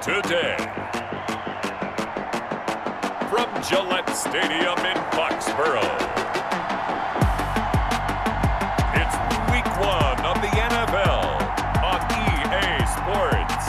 Today, from Gillette Stadium in Foxborough, it's Week 1 of the NFL on EA Sports.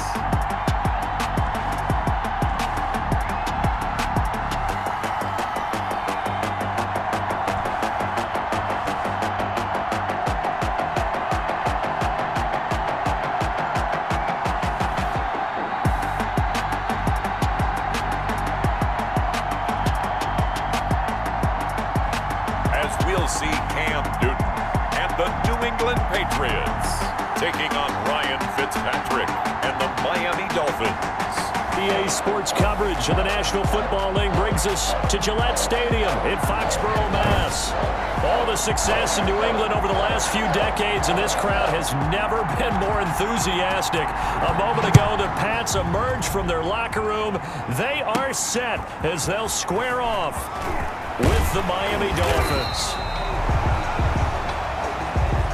We'll see Cam Newton and the New England Patriots taking on Ryan Fitzpatrick and the Miami Dolphins. EA Sports coverage of the National Football League brings us to Gillette Stadium in Foxborough, Mass. All the success in New England over the last few decades, and this crowd has never been more enthusiastic. A moment ago, the Pats emerged from their locker room. They are set as they'll square off with the Miami Dolphins.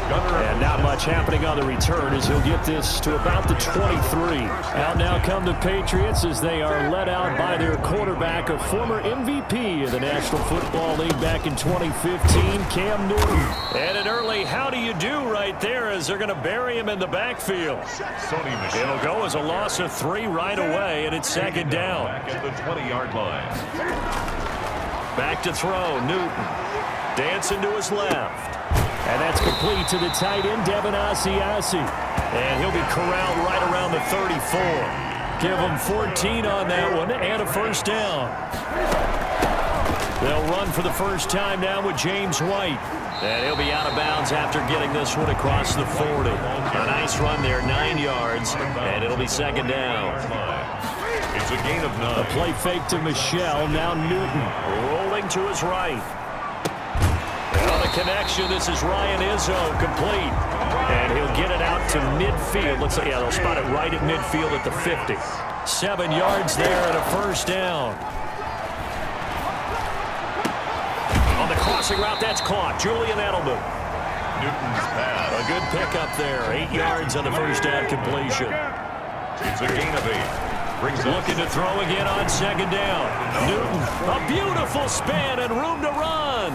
And not much happening on the return as he'll get this to about the 23. Out now come the Patriots as they are led out by their quarterback, a former MVP of the National Football League back in 2015, Cam Newton. And an early how do you do right there as they're going to bury him in the backfield. It'll go as a loss of 3 right away, and it's second down. Back at the 20-yard line. Back to throw, Newton. Dancing to his left. And that's complete to the tight end, Devin Asiasi. And he'll be corralled right around the 34. Give him 14 on that one and a first down. They'll run for the first time now with James White. And he'll be out of bounds after getting this one across the 40. A nice run there, 9 yards, and it'll be second down. It's a gain of 9. A play fake to Michelle. Now Newton rolling to his right. And on the connection, this is Ryan Izzo, complete. And he'll get it out to midfield. Looks like, yeah, they'll spot it right at midfield at the 50. 7 yards there and a first down. On the crossing route, that's caught. Julian Edelman. Newton's pass. A good pickup there. 8 yards on the first down completion. It's a gain of 8. Looking to throw again on second down. Newton, a beautiful spin and room to run.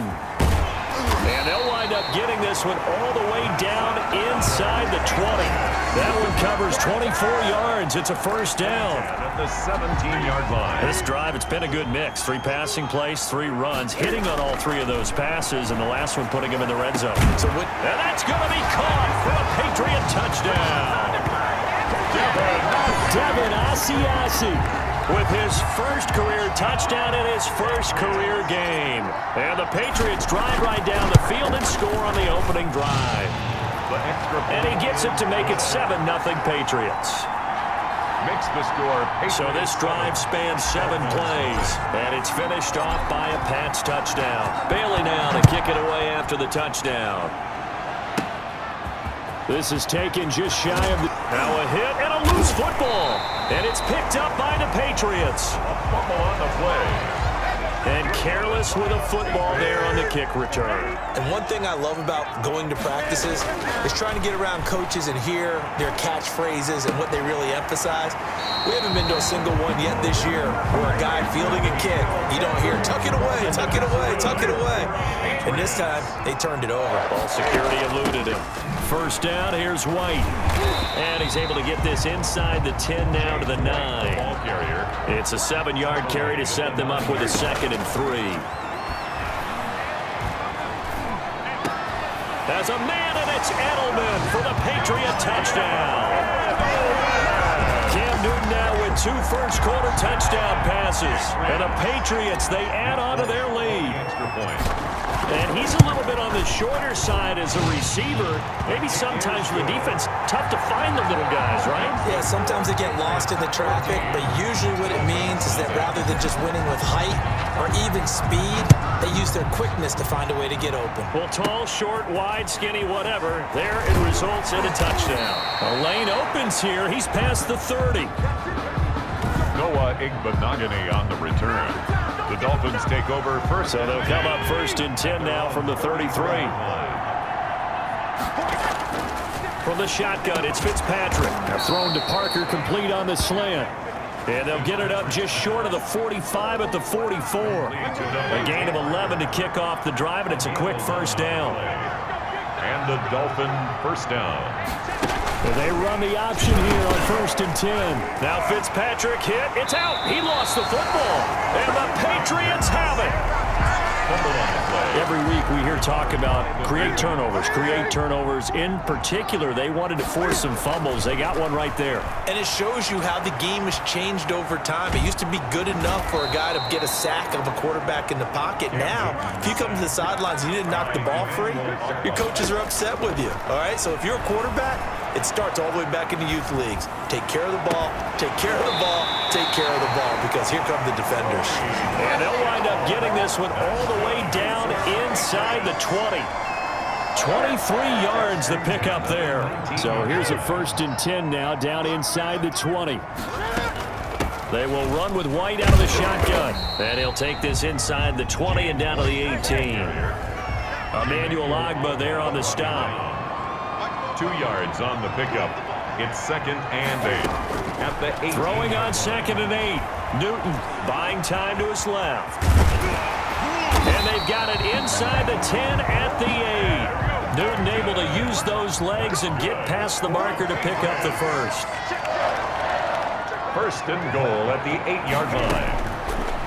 And they'll wind up getting this one all the way down inside the 20. That one covers 24 yards. It's a first down. At the 17-yard line. This drive, it's been a good mix. 3 passing plays, 3 runs, hitting on all 3 of those passes, and the last one putting him in the red zone. And that's going to be caught for a Patriot touchdown. Devin Asiasi with his first career touchdown in his first career game. And the Patriots drive right down the field and score on the opening drive. And he gets it to make it 7-0 Patriots. Makes the score. So this drive spans 7 plays, and it's finished off by a Pats touchdown. Bailey now to kick it away after the touchdown. This is taken just shy of the... Now a hit and a loose football. And it's picked up by the Patriots. A fumble on the play. And careless with a football there on the kick return. And one thing I love about going to practices is trying to get around coaches and hear their catchphrases and what they really emphasize. We haven't been to a single one yet this year where a guy fielding a kick, you don't hear, tuck it away, tuck it away, tuck it away. And this time, they turned it over. Ball security eluded him. First down, here's White. And he's able to get this inside the 10 now to the 9. Ball carrier. It's a 7-yard carry to set them up with a 2nd and 3. As a man, and it's Edelman for the Patriot touchdown. Cam Newton now with 2 first-quarter touchdown passes. And the Patriots, they add on to their lead. Extra point. And he's a little bit on the shorter side as a receiver. Maybe sometimes for the defense, tough to find the little guys, right? Yeah, sometimes they get lost in the traffic, but usually what it means is that rather than just winning with height or even speed, they use their quickness to find a way to get open. Well, tall, short, wide, skinny, whatever, there it results in a touchdown. A lane opens here. He's past the 30. Noah Igbenogany on the return. The Dolphins take over first. So they'll come up 1st and 10 now from the 33. From the shotgun, it's Fitzpatrick. Thrown to Parker, complete on the slant. And they'll get it up just short of the 45 at the 44. A gain of 11 to kick off the drive, and it's a quick first down. And the Dolphin first down. And they run the option here on 1st and 10. Now Fitzpatrick hit. It's out. He lost the football. And the Patriots have it. Every week we hear talk about create turnovers. In particular, they wanted to force some fumbles. They got one right there. And it shows you how the game has changed over time. It used to be good enough for a guy to get a sack of a quarterback in the pocket. Now, if you come to the sidelines and you didn't knock the ball free, your coaches are upset with you. All right, so if you're a quarterback, it starts all the way back in the youth leagues. Take care of the ball, take care of the ball, take care of the ball, because here come the defenders. And they'll wind up getting this one all the way down inside the 20. 23 yards the pick up there. So here's a 1st and 10 now, down inside the 20. They will run with White out of the shotgun. And he'll take this inside the 20 and down to the 18. Emmanuel Ogbah there on the stop. 2 yards on the pickup. It's 2nd and 8 at the 8. Throwing on 2nd and 8. Newton buying time to his left. And they've got it inside the 10 at the 8. Newton able to use those legs and get past the marker to pick up the first. 1st and goal at the 8-yard line.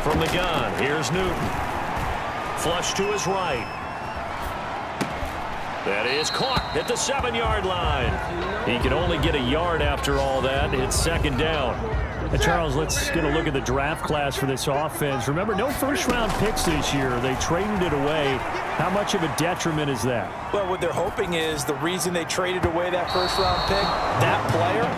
From the gun, here's Newton. Flush to his right. That is caught at the 7-yard line. He can only get a yard after all that. It's 2nd down. And Charles, let's get a look at the draft class for this offense. Remember, no first-round picks this year. They traded it away. How much of a detriment is that? Well, what they're hoping is the reason they traded away that first-round pick, that player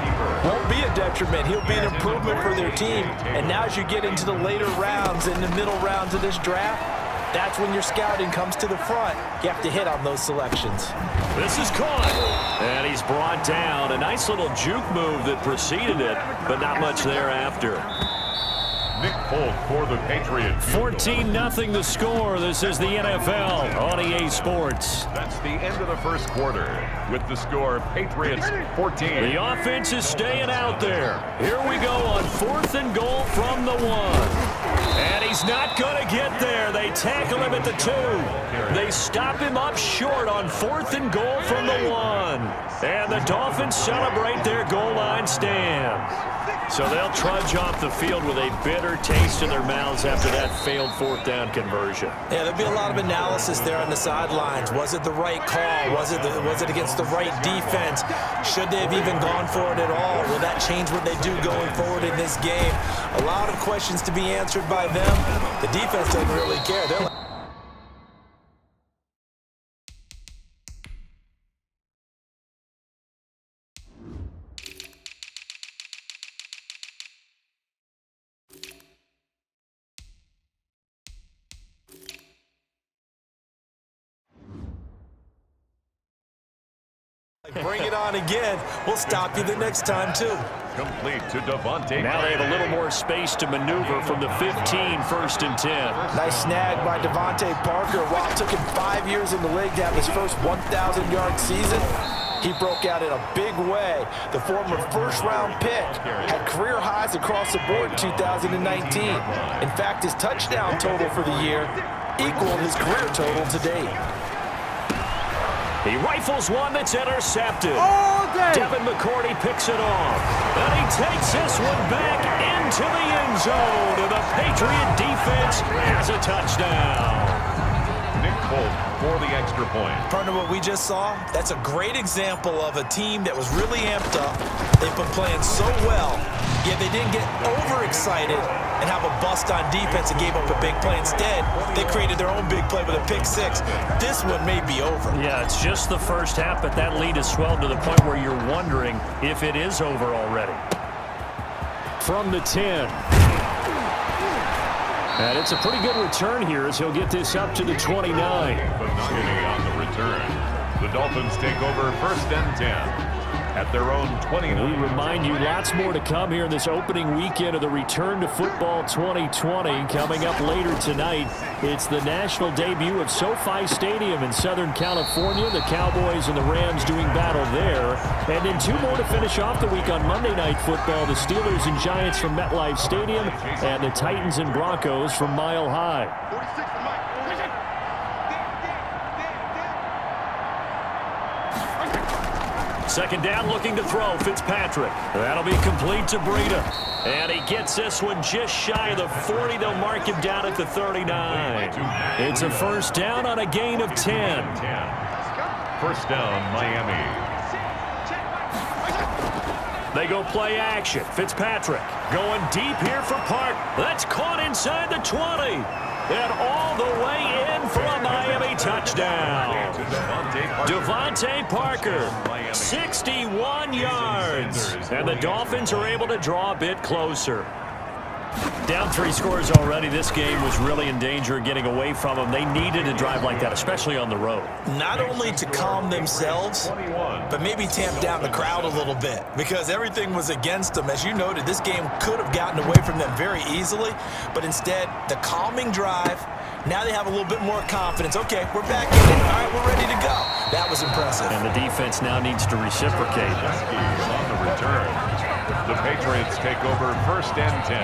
won't be a detriment. He'll be an improvement for their team. And now as you get into the later rounds, in the middle rounds of this draft, that's when your scouting comes to the front. You have to hit on those selections. This is caught. And he's brought down. A nice little juke move that preceded it, but not much thereafter. Nick Folk for the Patriots. 14-0 the score. This is the NFL on EA Sports. That's the end of the first quarter with the score Patriots 14. The offense is staying out there. Here we go on 4th and goal from the 1. And he's not going to get there. They tackle him at the 2. They stop him up short on 4th and goal from the 1. And the Dolphins celebrate their goal line stand. So they'll trudge off the field with a bitter taste in their mouths after that failed 4th down conversion. Yeah, there'll be a lot of analysis there on the sidelines. Was it the right call? Was it against the right defense? Should they have even gone for it at all? Will that change what they do going forward in this game? A lot of questions to be answered by them. The defense doesn't really care. They're like, bring it on again. We'll stop you the next time, too. Complete to Devontae. Now they have a little more space to maneuver from the 15, 1st and 10. Nice snag by Devontae Parker. While it took him 5 years in the league to have his first 1,000-yard season, he broke out in a big way. The former first-round pick had career highs across the board in 2019. In fact, his touchdown total for the year equaled his career total to date. He rifles one that's intercepted. All day. Devin McCourty picks it off. And he takes this one back into the end zone. And the Patriot defense has a touchdown. Nick Folk for the extra point. Partner, what we just saw, that's a great example of a team that was really amped up. They've been playing so well, yet they didn't get overexcited and have a bust on defense and gave up a big play. Instead, they created their own big play with a pick-6. This one may be over. Yeah, it's just the first half, but that lead has swelled to the point where you're wondering if it is over already. From the 10. And it's a pretty good return here as he'll get this up to the 29. On the return. The Dolphins take over 1st and 10. at their own 29. We remind you, lots more to come here in this opening weekend of the Return to Football 2020. Coming up later tonight, it's the national debut of SoFi Stadium in Southern California. The Cowboys and the Rams doing battle there. And then two more to finish off the week on Monday Night Football. The Steelers and Giants from MetLife Stadium and the Titans and Broncos from Mile High. Second down, looking to throw. Fitzpatrick. That'll be complete to Breida. And he gets this one just shy of the 40. They'll mark him down at the 39. It's a first down on a gain of 10. First down, Miami. They go play action. Fitzpatrick going deep here for Park. That's caught inside the 20. And all the way in for a Miami touchdown. Devontae Parker, 61 yards. And the Dolphins are able to draw a bit closer. Down 3 scores already. This game was really in danger of getting away from them. They needed a drive like that, especially on the road. Not only to calm themselves, but maybe tamp down the crowd a little bit because everything was against them. As you noted, this game could have gotten away from them very easily, but instead, the calming drive, now they have a little bit more confidence. Okay, we're back in it. All right, we're ready to go. That was impressive. And the defense now needs to reciprocate. On the return. The Patriots take over first and 10.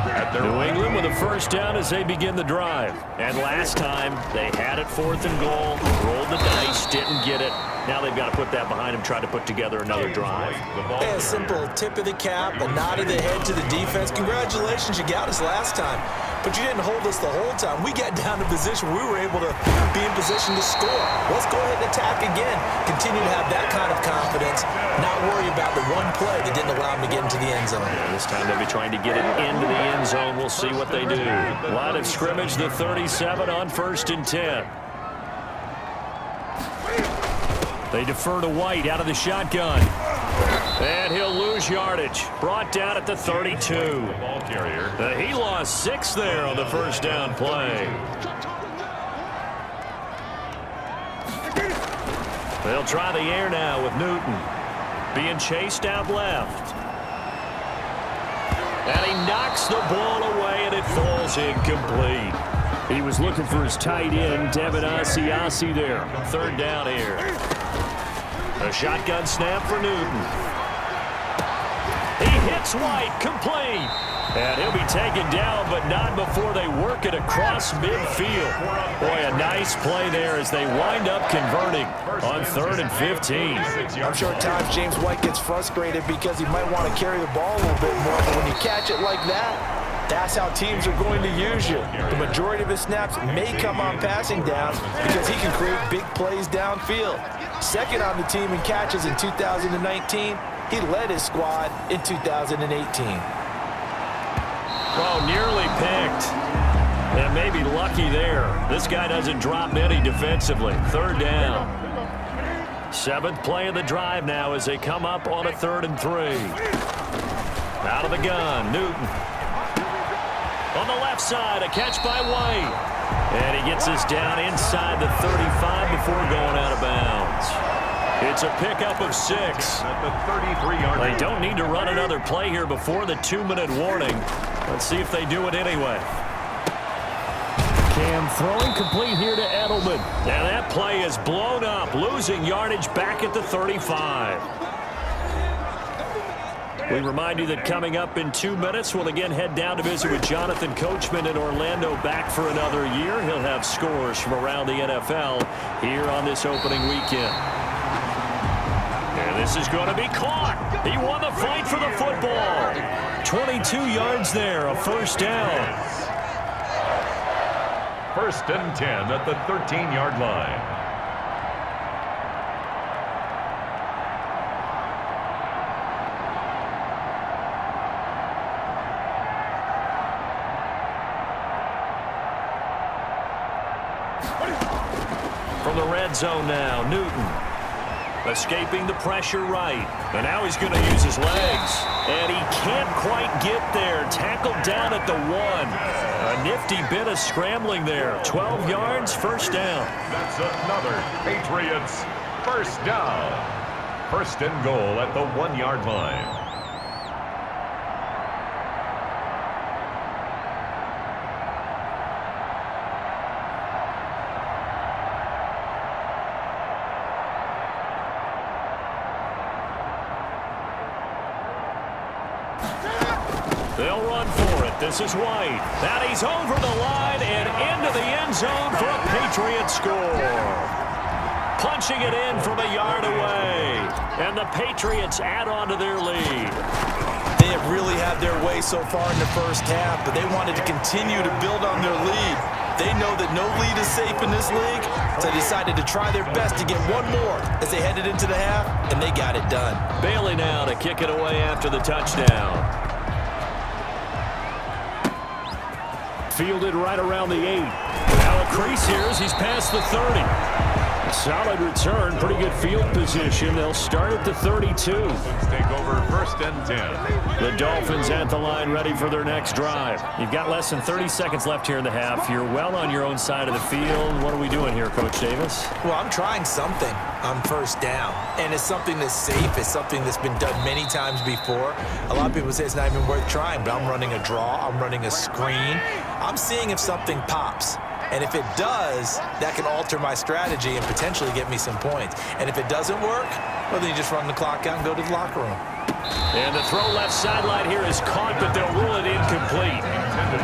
At their New England with a first down as they begin the drive. And last time, they had it 4th and goal, rolled the dice, didn't get it. Now they've got to put that behind them, try to put together another drive. Hey, a simple tip of the cap, a nod of the head to the defense. Congratulations, you got us last time. But you didn't hold us the whole time. We got down to position where we were able to be in position to score. Let's go ahead and attack again. Continue to have that kind of confidence. Not worry about the one play that didn't allow them to get into the end zone. Yeah, this time they'll be trying to get it into the end zone. We'll see what they do. Line of scrimmage, the 37 on first and 10. They defer to White out of the shotgun. And he'll lose yardage. Brought down at the 32. ball carrier. He lost 6 there on the first down play. They'll try the air now with Newton. Being chased out left. And he knocks the ball away, and it falls incomplete. He was looking for his tight end, Devin Asiasi there. Third down here. A shotgun snap for Newton. He hits White, complete. And he'll be taken down, but not before they work it across midfield. Boy, a nice play there as they wind up converting on 3rd and 15. I'm sure at times James White gets frustrated because he might want to carry the ball a little bit more, but when you catch it like that, that's how teams are going to use you. The majority of his snaps may come on passing downs because he can create big plays downfield. Second on the team in catches in 2019. He led his squad in 2018. Oh, nearly picked. And maybe lucky there. This guy doesn't drop many defensively. Third down. 7th play of the drive now as they come up on a 3rd and 3. Out of the gun, Newton. On the left side, a catch by White. And he gets this down inside the 35 before going out of bounds. It's a pickup of 6. At the 33-yard line. They don't need to run another play here before the 2-minute warning. Let's see if they do it anyway. Cam throwing complete here to Edelman. And that play is blown up, losing yardage back at the 35. We remind you that coming up in 2 minutes, we'll again head down to visit with Jonathan Coachman in Orlando, back for another year. He'll have scores from around the NFL here on this opening weekend. And this is going to be caught. He won the fight for the football. 22 yards there, a first down. First and 10 at the 13-yard line. From the red zone now, Newton. Escaping the pressure right. And now he's going to use his legs. And he can't quite get there. Tackled down at the 1. A nifty bit of scrambling there. 12 yards, first down. That's another Patriots first down. First and goal at the 1-yard line. They'll run for it. This is White. And he's over the line and into the end zone for a Patriot score. Punching it in from a yard away. And the Patriots add on to their lead. They have really had their way so far in the first half, but they wanted to continue to build on their lead. They know that no lead is safe in this league, so they decided to try their best to get one more as they headed into the half, and they got it done. Bailey now to kick it away after the touchdown. Fielded right around the 8. Now a crease here as he's past the 30. A solid return, pretty good field position. They'll start at the 32. Take over first and 10. The Dolphins at the line ready for their next drive. You've got less than 30 seconds left here in the half. You're well on your own side of the field. What are we doing here, Coach Davis? Well, I'm trying something on first down, and it's something that's safe. It's something that's been done many times before. A lot of people say it's not even worth trying, but I'm running a draw. I'm running a screen. I'm seeing if something pops. And if it does, that can alter my strategy and potentially get me some points. And if it doesn't work, well, then you just run the clock out and go to the locker room. And the throw left sideline here is caught, but they'll rule it incomplete.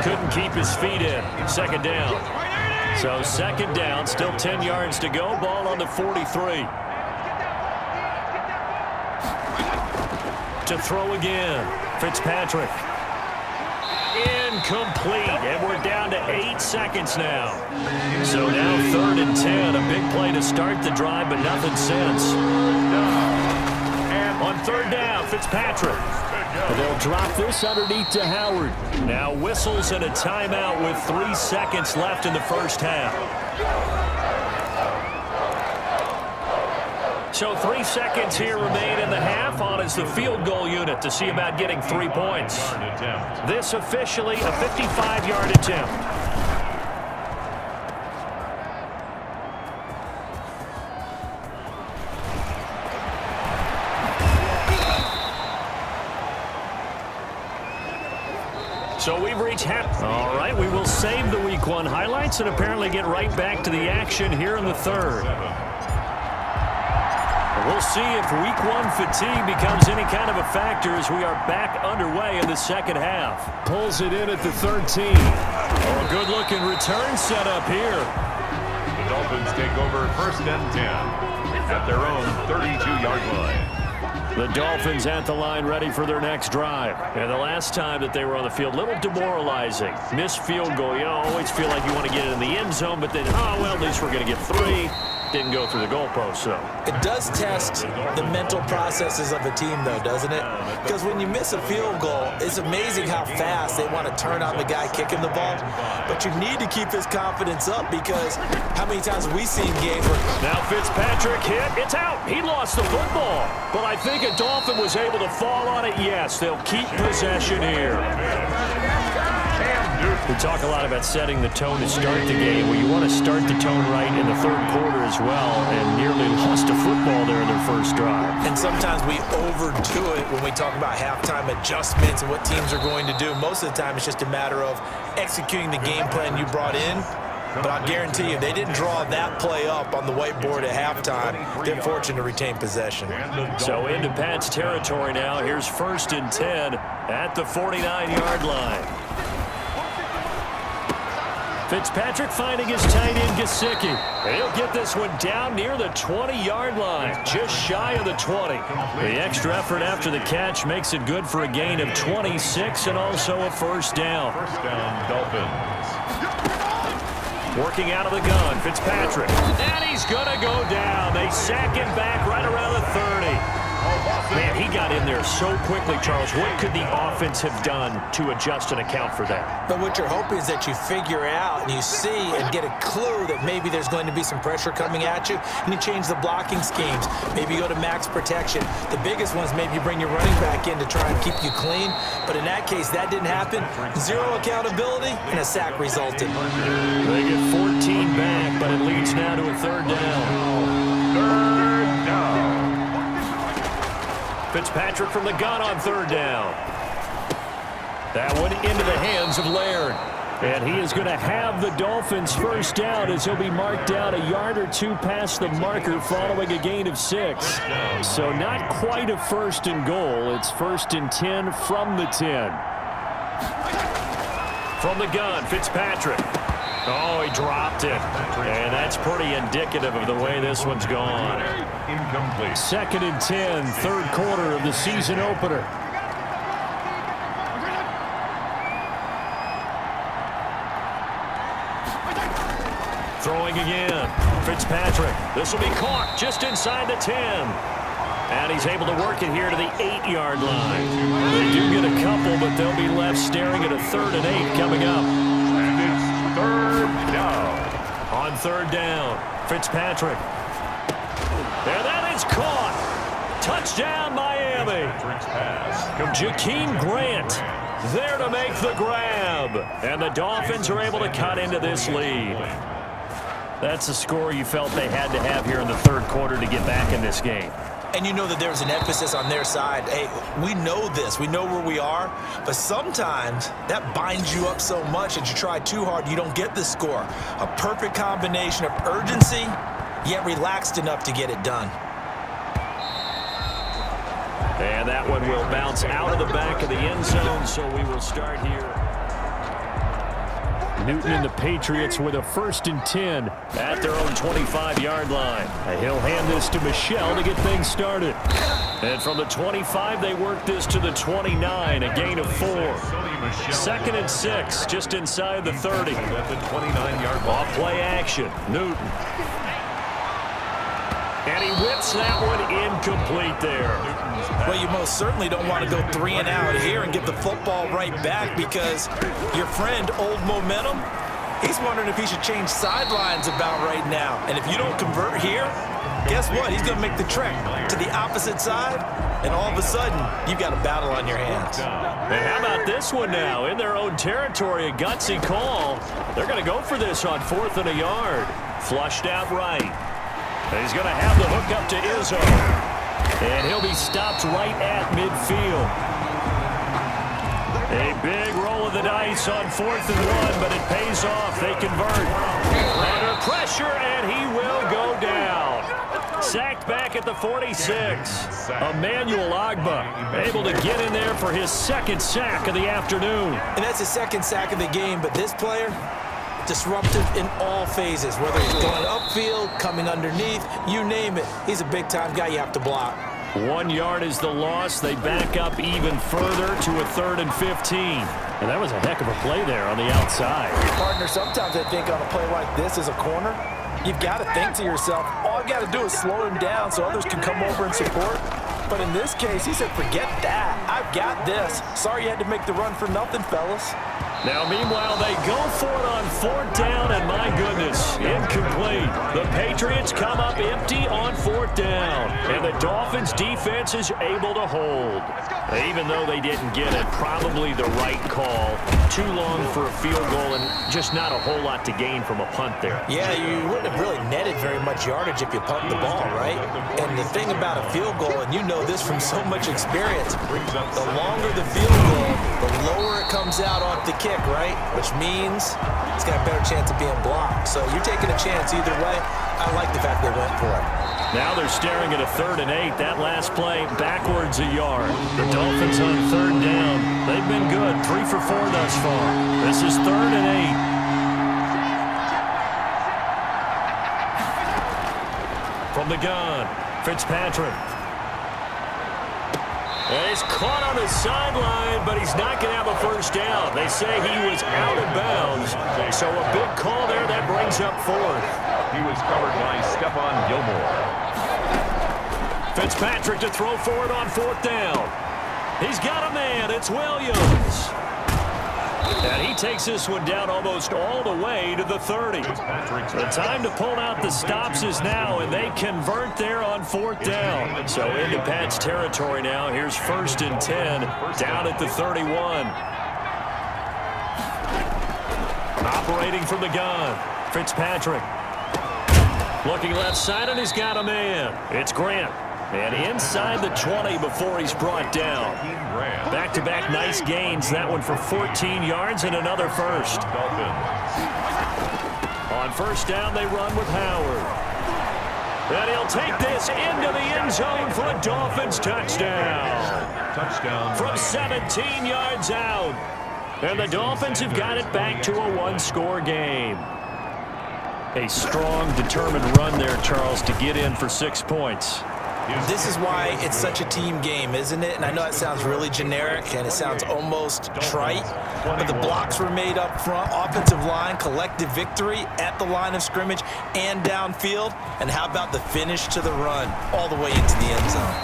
Couldn't keep his feet in. Second down. So second down, still 10 yards to go. Ball on the 43. To throw again. Fitzpatrick. Incomplete, and we're down to 8 seconds now. So now 3rd and 10, a big play to start the drive, but nothing since. And on 3rd down, Fitzpatrick. They'll drop this underneath to Howard. Now whistles and a timeout with 3 seconds left in the first half. So 3 seconds here remain in the half. On is the field goal unit to see about getting 3 points. This officially a 55-yard attempt. So we've reached half. All right, we will save the Week 1 highlights and apparently get right back to the action here in the 3rd. We'll see if Week 1 fatigue becomes any kind of a factor as we are back underway in the second half. Pulls it in at the 13. Oh, a good-looking return set up here. The Dolphins take over first and 10 at their own 32-yard line. The Dolphins at the line ready for their next drive. And the last time that they were on the field, a little demoralizing. Missed field goal. You always feel like you want to get it in the end zone, but then, oh, well, at least we're going to get 3. Didn't go through the goalpost, so. It does test the mental processes of a team, though, doesn't it? Because when you miss a field goal, it's amazing how fast they want to turn on the guy kicking the ball. But you need to keep his confidence up because how many times have we seen games where... Now Fitzpatrick hit. It's out. He lost the football. But I think a Dolphin was able to fall on it. Yes, they'll keep possession here. We talk a lot about setting the tone to start the game. Well, you want to start the tone right in the 3rd quarter as well, and nearly lost a football there in their first drive. And sometimes we overdo it when we talk about halftime adjustments and what teams are going to do. Most of the time, it's just a matter of executing the game plan you brought in. But I guarantee you, they didn't draw that play up on the whiteboard at halftime. They're fortunate to retain possession. So into Pat's territory now. Here's 1st and 10 at the 49-yard line. Fitzpatrick finding his tight end, Gesicki. He'll get this one down near the 20-yard line, just shy of the 20. The extra effort after the catch makes it good for a gain of 26 and also a first down. First down, Dolphins. Working out of the gun, Fitzpatrick. And he's going to go down. They sack him back right around the 30. Man, he got in there so quickly, Charles. What could the offense have done to adjust and account for that? But what you're hoping is that you figure out and you see and get a clue that maybe there's going to be some pressure coming at you, and you change the blocking schemes. Maybe you go to max protection. The biggest ones, maybe you bring your running back in to try and keep you clean. But in that case, that didn't happen. 0 accountability, and a sack resulted. They get 14 back, but it leads now to a 3rd down. 3rd down. Fitzpatrick from the gun on third down. That one into the hands of Laird. And he is going to have the Dolphins first down as he'll be marked down a yard or two past the marker following a gain of 6. So not quite a first and goal. It's 1st and 10 from the 10. From the gun, Fitzpatrick. Oh, he dropped it. And that's pretty indicative of the way this one's gone. Incomplete. 2nd and 10, third quarter of the season opener. Throwing again. Fitzpatrick. This will be caught just inside the 10. And he's able to work it here to the 8-yard line. They do get a couple, but they'll be left staring at a 3rd and 8 coming up. And it's 3rd down. On 3rd down, Fitzpatrick. And that is caught. Touchdown, Miami. Jakeem Grant there to make the grab. And the Dolphins are able to cut into this lead. That's a score you felt they had to have here in the third quarter to get back in this game. And you know that there's an emphasis on their side. Hey, we know this. We know where we are. But sometimes that binds you up so much that you try too hard, you don't get the score. A perfect combination of urgency, yet relaxed enough to get it done. And that one will bounce out of the back of the end zone, so we will start here. Newton and the Patriots with a 1st and 10 at their own 25-yard line. And he'll hand this to Michel to get things started. And from the 25, they work this to the 29, a gain of 4. 2nd and 6, just inside the 30. At the 29-yard line. Off play action, Newton. And he whips that one incomplete there. Well, you most certainly don't want to go 3 and out here and get the football right back because your friend, Old Momentum, he's wondering if he should change sidelines about right now. And if you don't convert here, guess what? He's going to make the trek to the opposite side, and all of a sudden, you've got a battle on your hands. And how about this one now? In their own territory, a gutsy call. They're going to go for this on 4th and a yard. Flushed out right. And he's going to have the hook up to Izzo. And he'll be stopped right at midfield. A big roll of the dice on 4th and 1, but it pays off. They convert. Under pressure, and he will go down. Sacked back at the 46. Emmanuel Ogbah able to get in there for his 2nd sack of the afternoon. And that's his 2nd sack of the game, but this player, disruptive in all phases, whether he's going upfield, coming underneath, you name it. He's a big-time guy you have to block. 1 yard is the loss. They back up even further to a 3rd and 15. And that was a heck of a play there on the outside. Partner, sometimes I think on a play like this as a corner, you've got to think to yourself, all I've got to do is slow him down so others can come over and support. But in this case, he said, forget that. I've got this. Sorry you had to make the run for nothing, fellas. Now, meanwhile, they go for it on 4th down, and my goodness, incomplete. The Patriots come up empty on 4th down, and the Dolphins' defense is able to hold. Even though they didn't get it, probably the right call. Too long for a field goal and just not a whole lot to gain from a punt there. Yeah, you wouldn't have really netted very much yardage if you pumped the ball, right? And the thing about a field goal, and you know this from so much experience, the longer the field goal, the lower it comes out off the kick, right? Which means it's got a better chance of being blocked. So you're taking a chance either way. I like the fact they went for it. Now they're staring at a 3rd and 8. That last play backwards a yard. The Dolphins on 3rd down. They've been good. 3 for 4 thus far. This is 3rd and 8. From the gun, Fitzpatrick. And he's caught on the sideline, but he's not going to have a first down. They say he was out of bounds. So a big call there that brings up 4th. He was covered by Stephon Gilmore. Fitzpatrick to throw for it on 4th down. He's got a man. It's Williams. And he takes this one down almost all the way to the 30. The time to pull out the stops is now, and they convert there on 4th down. So into Pat's territory now. Here's 1st and 10 down at the 31. Operating from the gun, Fitzpatrick. Looking left side, and he's got a man. It's Grant. And inside the 20 before he's brought down. Back-to-back nice gains. That one for 14 yards and another first. On first down, they run with Howard. And he'll take this into the end zone for a Dolphins touchdown. From 17 yards out. And the Dolphins have got it back to a one-score game. A strong, determined run there, Charles, to get in for 6 points. This is why it's such a team game, isn't it? And I know it sounds really generic and it sounds almost trite, but the blocks were made up front, offensive line, collective victory at the line of scrimmage and downfield. And how about the finish to the run all the way into the end zone?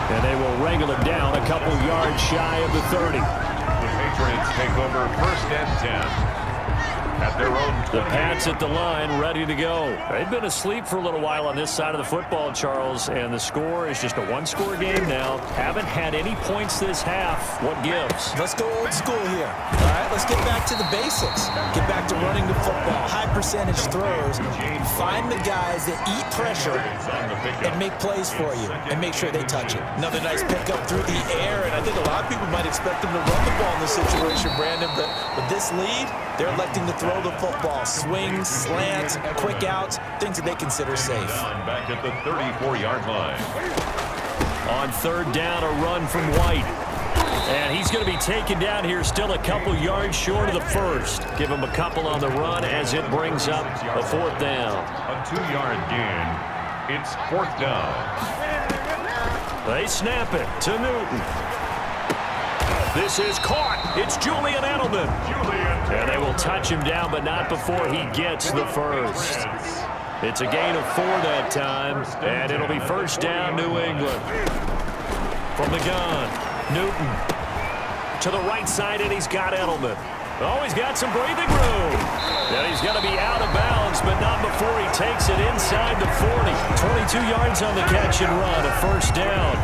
And they will wrangle it down a couple yards shy of the 30. The Patriots take over first and 10. At their own 20. The Pats at the line, ready to go. They've been asleep for a little while on this side of the football, Charles, and the score is just a one-score game now. Haven't had any points this half. What gives? Let's go old school here. All right, let's get back to the basics. Get back to running the football, high percentage throws. Find the guys that eat pressure and make plays for you and make sure they touch it. Another nice pickup through the air, and I think a lot of people might expect them to run the ball in this situation, Brandon, but with this lead, they're electing to throw the football. Swings, slants, quick outs, things that they consider safe. Back at the 34-yard line. On third down, a run from White. And he's going to be taken down here still a couple yards short of the first. Give him a couple on the run as it brings up a fourth down. A 2-yard gain. It's fourth down. They snap it to Newton. This is caught. It's Julian Edelman. And they will touch him down, but not before he gets the first. It's a gain of 4 that time, and it'll be first down, New England. From the gun, Newton to the right side, and he's got Edelman. Oh, he's got some breathing room. And he's going to be out of bounds, but not before he takes it inside the 40. 22 yards on the catch and run, a first down.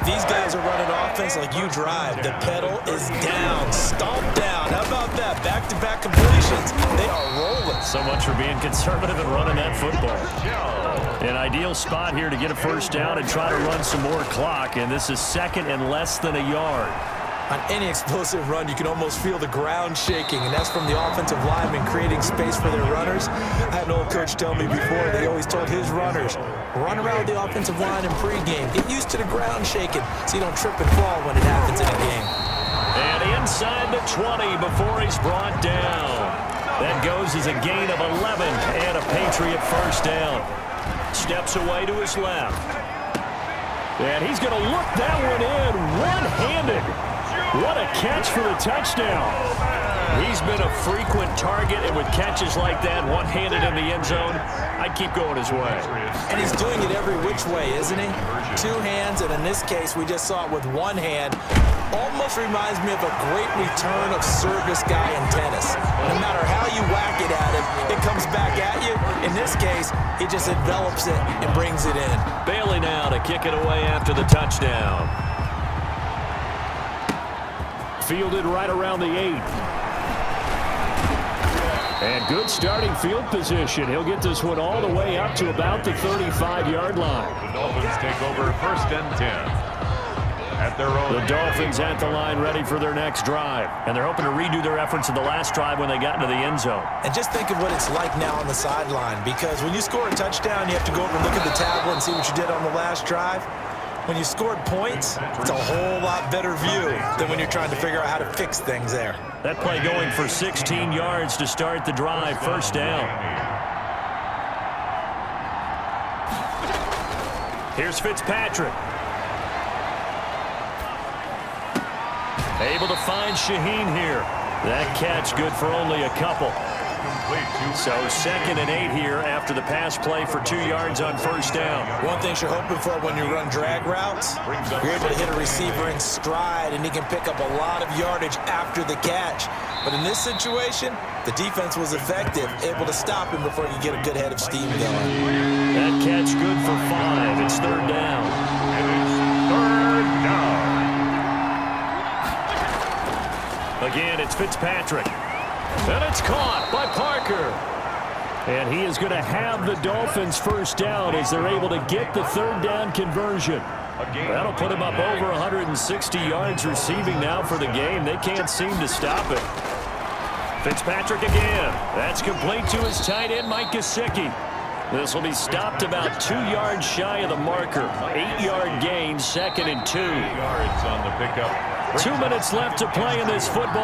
These guys are running offense like you drive. The pedal is down, stomped down. How about that? Back-to-back completions. They are rolling. So much for being conservative and running that football. An ideal spot here to get a first down and try to run some more clock, and this is second and less than a yard. On any explosive run, you can almost feel the ground shaking, and that's from the offensive linemen creating space for their runners. I had an old coach tell me before, they always told his runners, run around the offensive line in pregame. Get used to the ground shaking so you don't trip and fall when it happens in a game. And inside the 20 before he's brought down. That goes as a gain of 11 and a Patriot first down. Steps away to his left. And he's going to look that one in one-handed. What a catch for the touchdown. He's been a frequent target, and with catches like that, one-handed in the end zone, I'd keep going his way. And he's doing it every which way, isn't he? 2 hands, and in this case, we just saw it with 1 hand. Almost reminds me of a great return of service guy in tennis. No matter how you whack it at him, it comes back at you. In this case, he just envelops it and brings it in. Bailey now to kick it away after the touchdown. Fielded right around the 8. And good starting field position. He'll get this one all the way up to about the 35-yard line. The Dolphins take over first and 10. At their own. The Dolphins at the line ready for their next drive. And they're hoping to redo their efforts in the last drive when they got into the end zone. And just think of what it's like now on the sideline, because when you score a touchdown, you have to go over and look at the tablet and see what you did on the last drive. When you scored points, it's a whole lot better view than when you're trying to figure out how to fix things there. That play going for 16 yards to start the drive, first down. Here's Fitzpatrick. Able to find Shaheen here. That catch good for only a couple. So 2nd and 8 here after the pass play for 2 yards on first down. One thing you're hoping for when you run drag routes, you're able to hit a receiver in stride and he can pick up a lot of yardage after the catch. But in this situation, the defense was effective, able to stop him before you get a good head of steam going. That catch good for 5. It's third down. Third down. Again, it's Fitzpatrick. And it's caught by Parker. And he is going to have the Dolphins first down as they're able to get the third down conversion. That'll put him up over 160 yards receiving now for the game. They can't seem to stop it. Fitzpatrick again. That's complete to his tight end, Mike Gesicki. This will be stopped about 2 yards shy of the marker. 8-yard gain, 2nd and 2. yards on the pickup. 2 minutes left to play in this football.